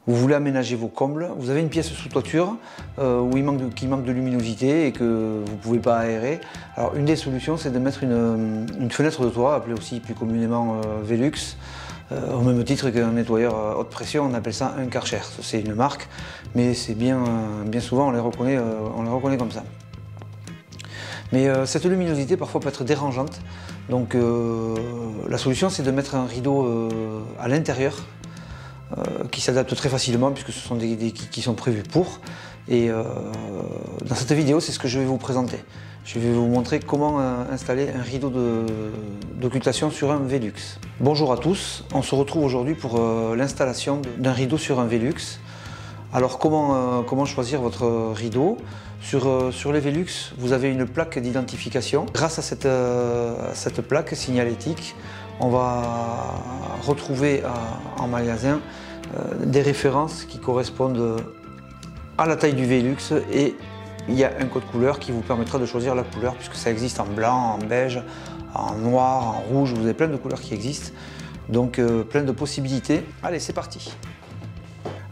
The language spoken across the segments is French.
Vous voulez aménager vos combles, vous avez une pièce sous toiture qui manque de luminosité et que vous ne pouvez pas aérer. Alors une des solutions, c'est de mettre une fenêtre de toit, appelée aussi plus communément Velux. Au même titre qu'un nettoyeur haute pression, on appelle ça un Karcher. C'est une marque, mais c'est bien souvent on les reconnaît comme ça. Mais cette luminosité parfois peut être dérangeante, donc la solution c'est de mettre un rideau à l'intérieur qui s'adapte très facilement puisque ce sont des kits qui sont prévus pour. Et dans cette vidéo, c'est ce que je vais vous présenter. Je vais vous montrer comment installer un rideau d'occultation sur un Velux. Bonjour à tous, on se retrouve aujourd'hui pour l'installation d'un rideau sur un Velux. Alors comment choisir votre rideau? Sur les Velux, vous avez une plaque d'identification. Grâce à cette plaque signalétique, on va retrouver en magasin des références qui correspondent à la taille du Velux et il y a un code couleur qui vous permettra de choisir la couleur puisque ça existe en blanc, en beige, en noir, en rouge, vous avez plein de couleurs qui existent, donc plein de possibilités. Allez, c'est parti.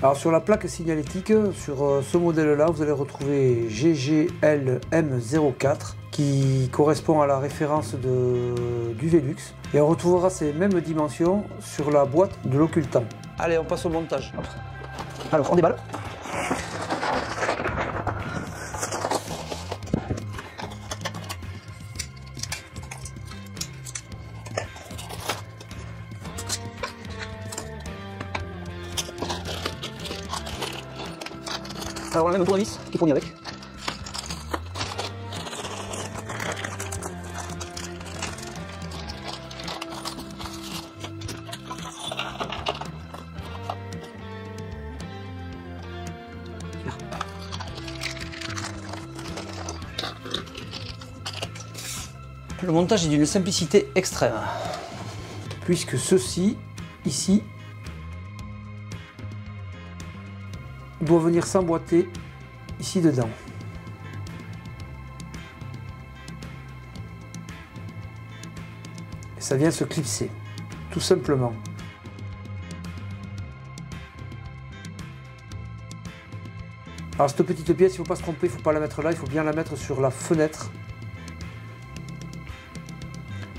Alors sur la plaque signalétique, sur ce modèle-là, vous allez retrouver GGLM04 qui correspond à la référence du Velux. Et on retrouvera ces mêmes dimensions sur la boîte de l'occultant. Allez, on passe au montage. Alors, on déballe. Alors on a même un tournevis qui fournit avec. Le montage est d'une simplicité extrême, puisque ceci, ici, doit venir s'emboîter ici dedans. Et ça vient se clipser, tout simplement. Alors cette petite pièce, il ne faut pas se tromper, il ne faut pas la mettre là, il faut bien la mettre sur la fenêtre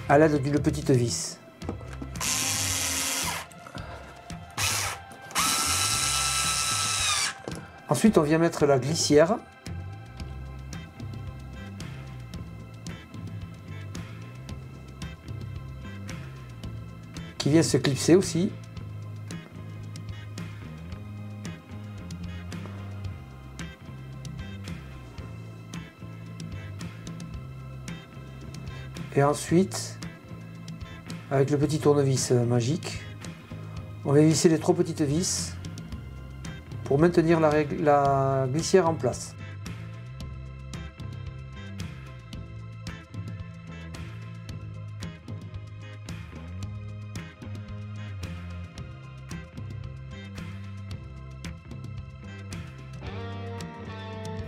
à l'aide d'une petite vis. Ensuite, on vient mettre la glissière. Qui vient se clipser aussi. Et ensuite, avec le petit tournevis magique, on va visser les 3 petites vis pour maintenir la glissière en place.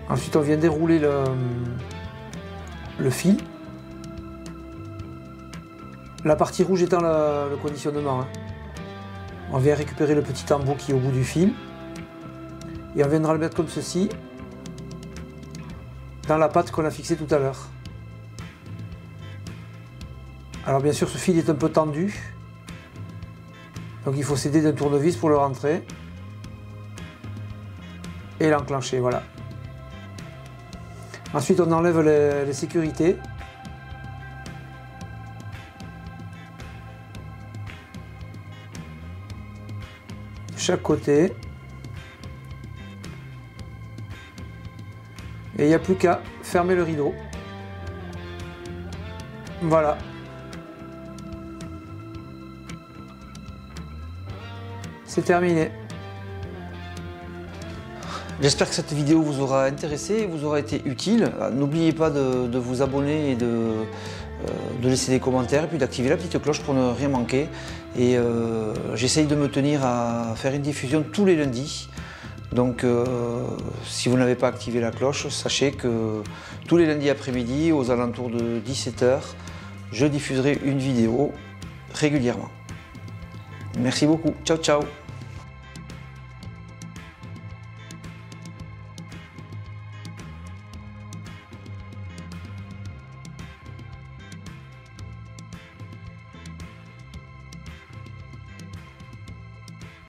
Ensuite, on vient dérouler le fil. La partie rouge étant le conditionnement. On vient récupérer le petit embout qui est au bout du fil. Et on viendra le mettre comme ceci dans la patte qu'on a fixée tout à l'heure. Alors bien sûr ce fil est un peu tendu, donc il faut s'aider d'un tournevis pour le rentrer et l'enclencher, voilà. Ensuite on enlève les sécurités. De chaque côté. Et il n'y a plus qu'à fermer le rideau. Voilà. C'est terminé. J'espère que cette vidéo vous aura intéressé, vous aura été utile. N'oubliez pas de vous abonner et de laisser des commentaires et puis d'activer la petite cloche pour ne rien manquer. Et j'essaye de me tenir à faire une diffusion tous les lundis. Donc si vous n'avez pas activé la cloche, sachez que tous les lundis après-midi, aux alentours de 17 h, je diffuserai une vidéo régulièrement. Merci beaucoup, ciao ciao.